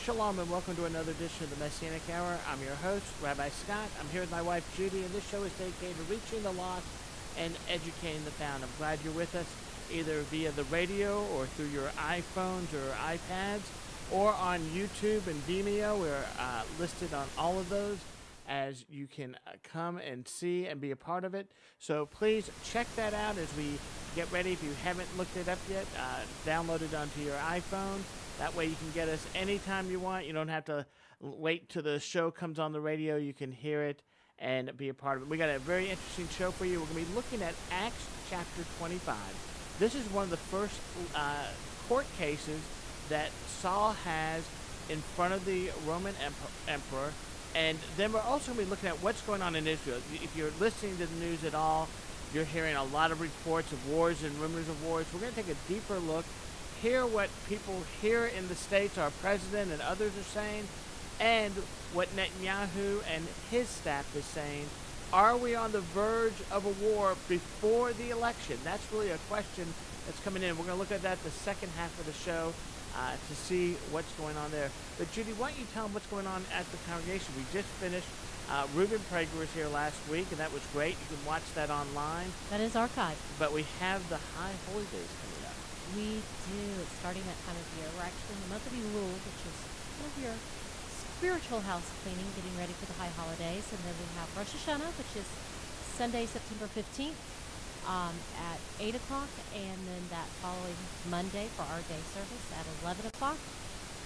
Shalom and welcome to another edition of the Messianic Hour. I'm your host, Rabbi Scott. I'm here with my wife, Judy, and this show is dedicated to reaching the lost and educating the found. I'm glad you're with us either via the radio or through your iPhones or iPads or on YouTube and Vimeo. We're listed on all of those as you can come and see and be a part of it. So please check that out as we get ready. If you haven't looked it up yet, download it onto your iPhone. That way you can get us anytime you want. You don't have to wait till the show comes on the radio. You can hear it and be a part of it. We got a very interesting show for you. We're going to be looking at Acts chapter 25. This is one of the first court cases that Saul has in front of the Roman emperor. And then we're also going to be looking at what's going on in Israel. If you're listening to the news at all, you're hearing a lot of reports of wars and rumors of wars. We're going to take a deeper look, hear what people here in the States, our president and others are saying, and what Netanyahu and his staff is saying. Are we on the verge of a war before the election? That's really a question that's coming in. We're going to look at that the second half of the show to see what's going on there. But Judy, why don't you tell them what's going on at the congregation? We just finished. Reuben Prager was here last week, and that was great. You can watch that online. That is archived. But we have the High Holy Days coming up. We do. It's starting that time of year. We're actually in the month of Elul, which is kind of your spiritual house cleaning, getting ready for the high holidays. And then we have Rosh Hashanah, which is Sunday, September 15th at 8 o'clock. And then that following Monday for our day service at 11 o'clock.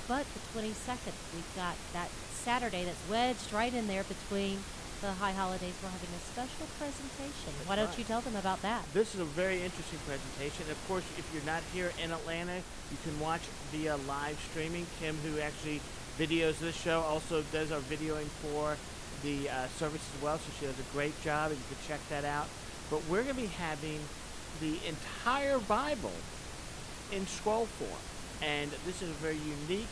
But the 22nd, we've got that Saturday that's wedged right in there between the high holidays. We're having a special presentation. Why don't you tell them about that? This is a very interesting presentation. Of course, if you're not here in Atlanta, you can watch via live streaming. Kim, who actually videos this show, also does our videoing for the service as well, so she does a great job, and you can check that out. But we're going to be having the entire Bible in scroll form, and this is a very unique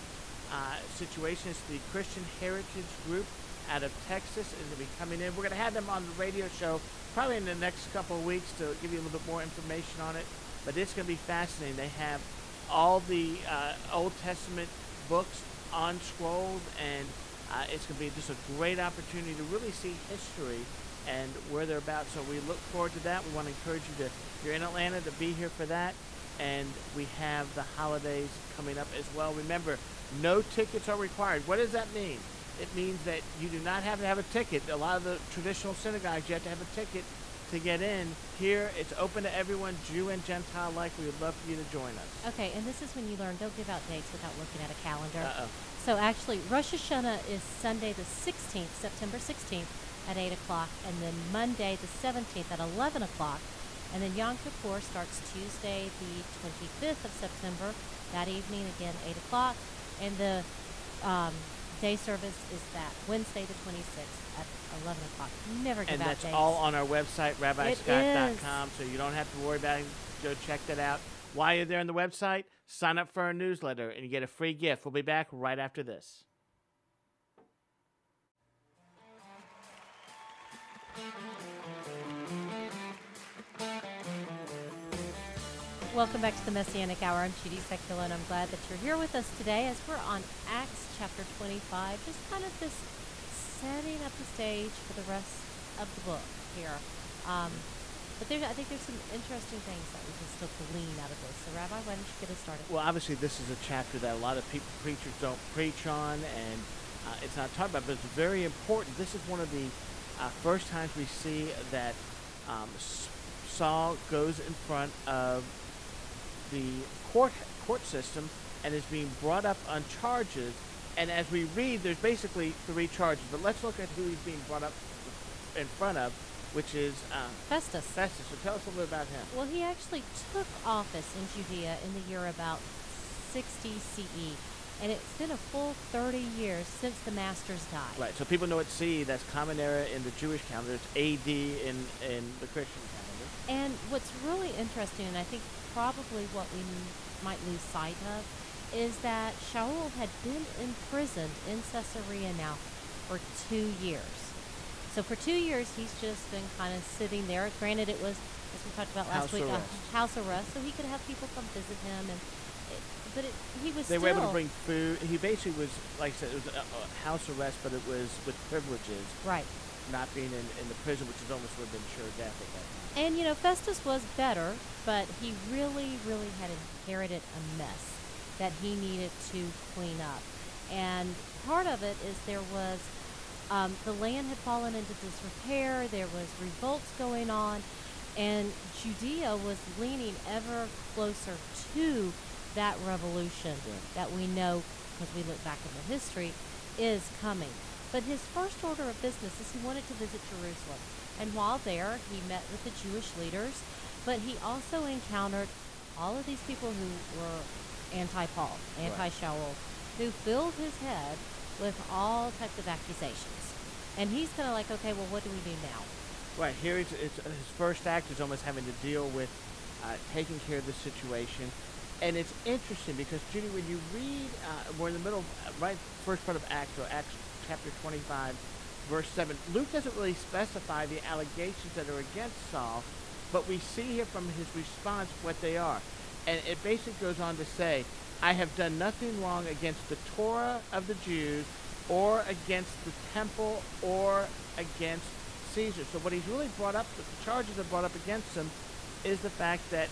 situation. It's the Christian Heritage Group out of Texas is going to be coming in. We're going to have them on the radio show probably in the next couple of weeks to give you a little bit more information on it. But it's going to be fascinating. They have all the Old Testament books on scrolls, and it's going to be just a great opportunity to really see history and where they're about. So we look forward to that. We want to encourage you to, if you're in Atlanta, to be here for that. And we have the holidays coming up as well. Remember, no tickets are required. What does that mean? It means that you do not have to have a ticket. A lot of the traditional synagogues, you have to have a ticket to get in. Here, it's open to everyone, Jew and Gentile alike. We would love for you to join us. Okay, and this is when you learn, don't give out dates without looking at a calendar. Uh-oh. So actually, Rosh Hashanah is Sunday the 16th, September 16th at 8 o'clock, and then Monday the 17th at 11 o'clock. And then Yom Kippur starts Tuesday the 25th of September, that evening, again, 8 o'clock. And the day service is that Wednesday the 26th at 11 o'clock. Never give out dates. And that's all on our website, rabbiscott.com, so you don't have to worry about it. Go check that out. While you're there on the website, sign up for our newsletter, and you get a free gift. We'll be back right after this. Welcome back to the Messianic Hour. I'm Judy Sekulow, and I'm glad that you're here with us today as we're on Acts chapter 25, just kind of this setting up the stage for the rest of the book here. But I think there's some interesting things that we can still glean out of this. So, Rabbi, why don't you get us started? Well, obviously, this is a chapter that a lot of preachers don't preach on, and it's not talked about, but it's very important. This is one of the first times we see that Saul goes in front of the court system and is being brought up on charges. And as we read, there's basically three charges. But let's look at who he's being brought up in front of, which is Festus. Festus. So tell us a little bit about him. Well, he actually took office in Judea in the year about 60 CE. And it's been a full 30 years since the masters died. Right. So people know it's CE. That's Common Era in the Jewish calendar. It's AD in the Christian calendar. And what's really interesting, and I think probably what we might lose sight of, is that Shaul had been imprisoned in Caesarea now for 2 years. So for 2 years, he's just been kind of sitting there. Granted, it was, as we talked about last week, a house arrest, so he could have people come visit him. but he was They were able to still bring food. He basically was, like I said, it was a house arrest, but it was with privileges, right. not being in the prison, which is almost would have been sure death at that time. And, Festus was better, but he really, really had inherited a mess that he needed to clean up. And part of it is there was, the land had fallen into disrepair, there was revolts going on, and Judea was leaning ever closer to that revolution that we know, because we look back into history, is coming. But his first order of business is he wanted to visit Jerusalem. And while there, he met with the Jewish leaders, but he also encountered all of these people who were anti-Paul, anti-Shaul, who filled his head with all types of accusations. And he's kind of like, okay, well, what do we do now? Right, here it's his first act is almost having to deal with taking care of the situation. And it's interesting because, Judy, when you read, we're in the middle, right, first part of Acts, or Acts chapter 25, verse 7, Luke doesn't really specify the allegations that are against Saul, but we see here from his response what they are. And it basically goes on to say, I have done nothing wrong against the Torah of the Jews, or against the temple, or against Caesar. So what he's really brought up, the charges that are brought up against him, is the fact that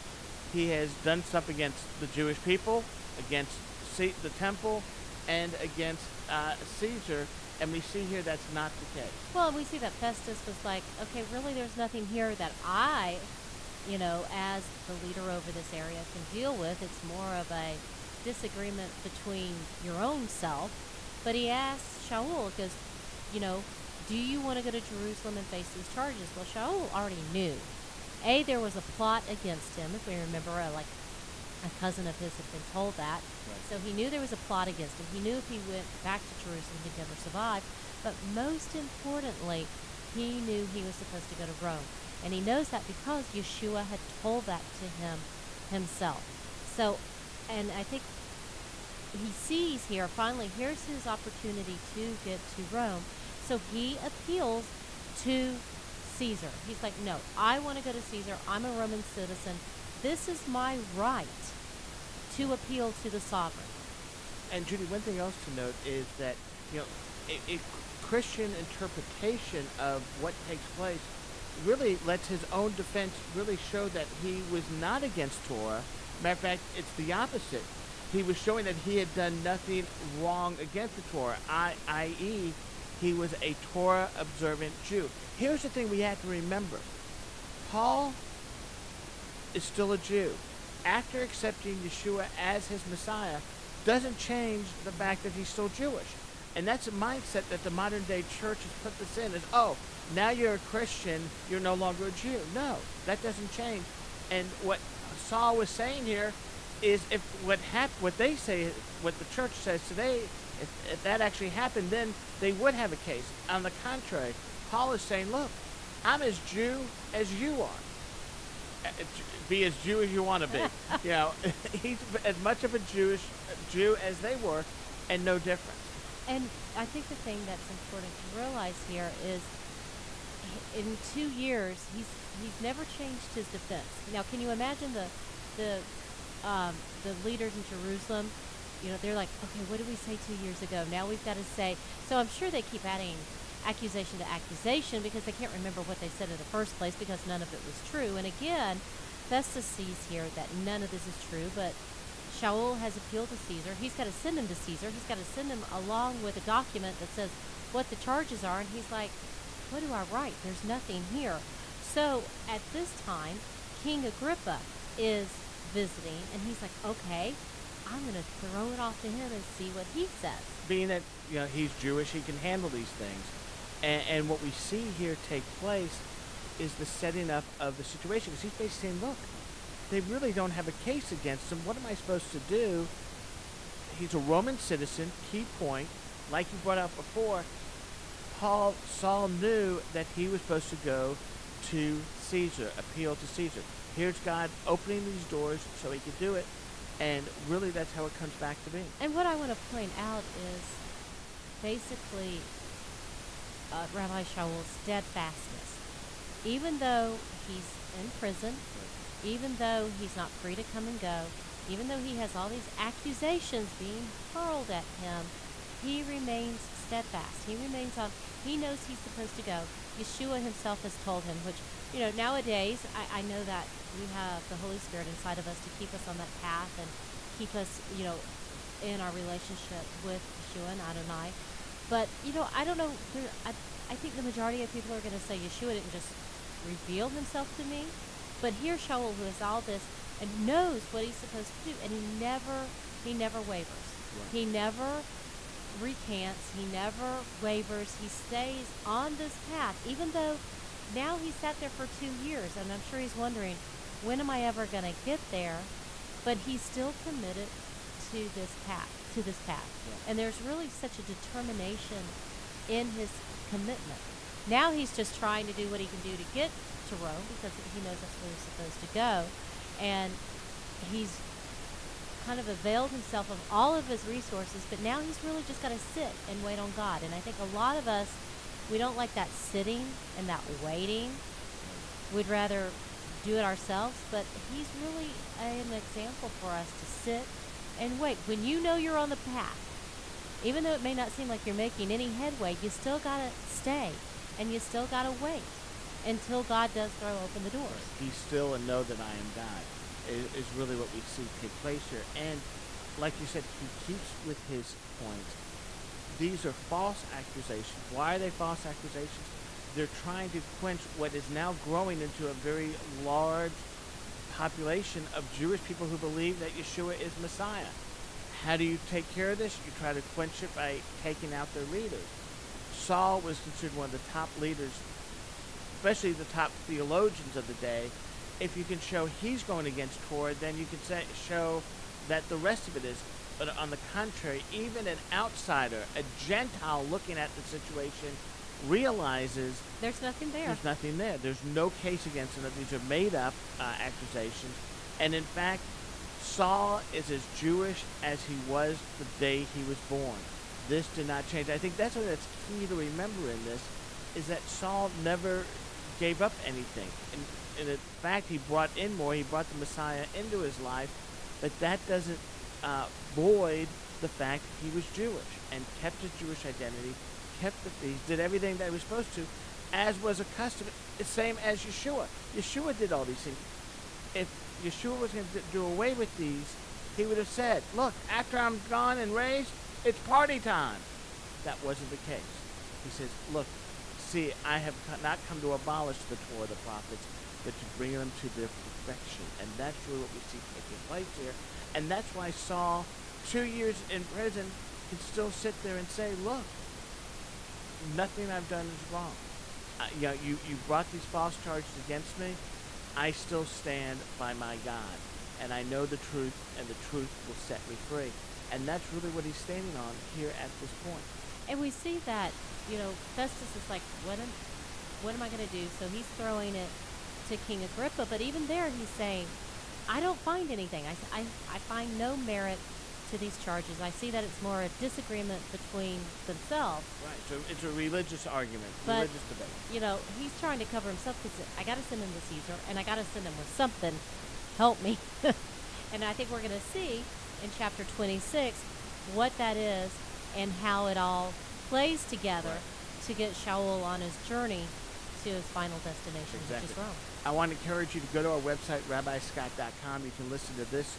he has done something against the Jewish people, against the temple, and against Caesar. And we see here that's not the case. Well, we see that Festus was like, okay, really there's nothing here that I, as the leader over this area can deal with. It's more of a disagreement between your own self. But he asked Shaul, because, do you want to go to Jerusalem and face these charges? Well, Shaul already knew. There was a plot against him, if we remember, like a cousin of his had been told that. Right. So he knew there was a plot against him. He knew if he went back to Jerusalem, he'd never survive. But most importantly, he knew he was supposed to go to Rome. And he knows that because Yeshua had told that to him himself. So, and I think he sees here, finally, here's his opportunity to get to Rome. So he appeals to Caesar. He's like, no, I want to go to Caesar. I'm a Roman citizen. This is my right to appeal to the sovereign. And Judy, one thing else to note is that, a Christian interpretation of what takes place really lets his own defense really show that he was not against Torah. Matter of fact, it's the opposite. He was showing that he had done nothing wrong against the Torah, i.e., he was a Torah-observant Jew. Here's the thing we have to remember. Paul is still a Jew. After accepting Yeshua as his Messiah, doesn't change the fact that he's still Jewish. And that's a mindset that the modern-day church has put this in, is, oh, now you're a Christian, you're no longer a Jew. No, that doesn't change. And what Saul was saying here is, if what they say, what the church says today, if that actually happened, then they would have a case. On the contrary, Paul is saying, look, I'm as Jew as you are. Be as Jew as you want to be. He's as much of a Jew as they were, and no different. And I think the thing that's important to realize here is, in 2 years, he's never changed his defense. Now, can you imagine the leaders in Jerusalem? They're like, okay, what did we say 2 years ago? Now we've got to say. So I'm sure they keep adding accusation to accusation because they can't remember what they said in the first place, because none of it was true. And again, Festus sees here that none of this is true, but Shaul has appealed to Caesar. He's got to send him to Caesar. He's got to send him along with a document that says what the charges are. And he's like, what do I write? There's nothing here. So at this time, King Agrippa is visiting, and he's like, okay, I'm going to throw it off to him and see what he says. Being that he's Jewish, he can handle these things. And what we see here take place is the setting up of the situation. Because he's basically saying, look, they really don't have a case against him. What am I supposed to do? He's a Roman citizen, key point. Like you brought out before, Saul knew that he was supposed to go to Caesar, appeal to Caesar. Here's God opening these doors so he could do it. And really, that's how it comes back to being. And what I want to point out is basically Rabbi Shaul's steadfastness. Even though he's in prison, even though he's not free to come and go, even though he has all these accusations being hurled at him, he remains steadfast. He remains on. He knows he's supposed to go. Yeshua himself has told him, which, nowadays, I know that we have the Holy Spirit inside of us to keep us on that path and keep us, in our relationship with Yeshua and Adonai. But, I don't know. I think the majority of people are going to say Yeshua didn't just reveal himself to me. But here's Shaul, who has all this and knows what he's supposed to do, and he never wavers. Right. He never recants. He never wavers. He stays on this path, even though now he's sat there for 2 years, and I'm sure he's wondering, when am I ever going to get there? But he's still committed to this path. Yeah. And there's really such a determination in his commitment. Now he's just trying to do what he can do to get to Rome, because he knows that's where he's supposed to go. And he's kind of availed himself of all of his resources, but now he's really just got to sit and wait on God. And I think a lot of us, we don't like that sitting and that waiting. We'd rather do it ourselves, but he's really an example for us to sit and wait. When you know you're on the path, even though it may not seem like you're making any headway, you still got to stay, and you still got to wait until God does throw open the doors. Be still and know that I am God is really what we see take place here. And like you said, he keeps with his point. These are false accusations. Why are they false accusations? They're trying to quench what is now growing into a very large population of Jewish people who believe that Yeshua is Messiah. How do you take care of this? You try to quench it by taking out their leaders. Saul was considered one of the top leaders, especially the top theologians of the day. If you can show he's going against Torah, then you can show that the rest of it is. But on the contrary, even an outsider, a Gentile looking at the situation, realizes there's nothing there. There's nothing there. There's no case against him. These are made-up accusations. And in fact, Saul is as Jewish as he was the day he was born. This did not change. I think that's what that's key to remember in this, is that Saul never gave up anything. And in fact, he brought in more. He brought the Messiah into his life. But that doesn't void the fact that he was Jewish and kept his Jewish identity, kept the feast, did everything that he was supposed to, as was a custom. The same as Yeshua. Yeshua did all these things. If Yeshua was going to do away with these, he would have said, look, after I'm gone and raised, it's party time. That wasn't the case. He says, look, see, I have not come to abolish the Torah, the prophets, but to bring them to their perfection. And that's really what we see taking place here. And that's why Saul, 2 years in prison, can still sit there and say, look, nothing I've done is wrong. You brought these false charges against me. I still stand by my God. And I know the truth, and the truth will set me free. And that's really what he's standing on here at this point. And we see that, Festus is like, what am I going to do? So he's throwing it to King Agrippa. But even there, he's saying, I don't find anything. I find no merit to these charges. I see that it's more a disagreement between themselves. Right. So it's a religious argument, but, religious debate. He's trying to cover himself because I got to send him to Caesar, and I got to send him with something. Help me. And I think we're going to see in chapter 26 what that is and how it all plays together to get Shaul on his journey to his final destination, which is Rome. I want to encourage you to go to our website, rabbiscott.com. You can listen to this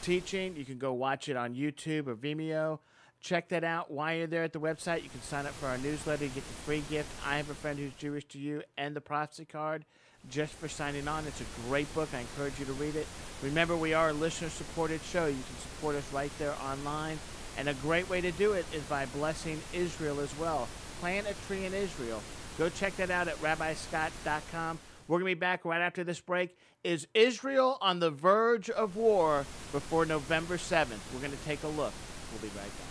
teaching. You can go watch it on YouTube or Vimeo. Check that out. While you're there at the website, you can sign up for our newsletter. You get the free gift, I Have a Friend Who's Jewish to You, and the prophecy card just for signing on. It's a great book. I encourage you to read it. Remember, we are a listener-supported show. You can support us right there online. And a great way to do it is by blessing Israel as well. Plant a tree in Israel. Go check that out at rabbiscott.com. We're going to be back right after this break. Is Israel on the verge of war before November 7th? We're going to take a look. We'll be right back.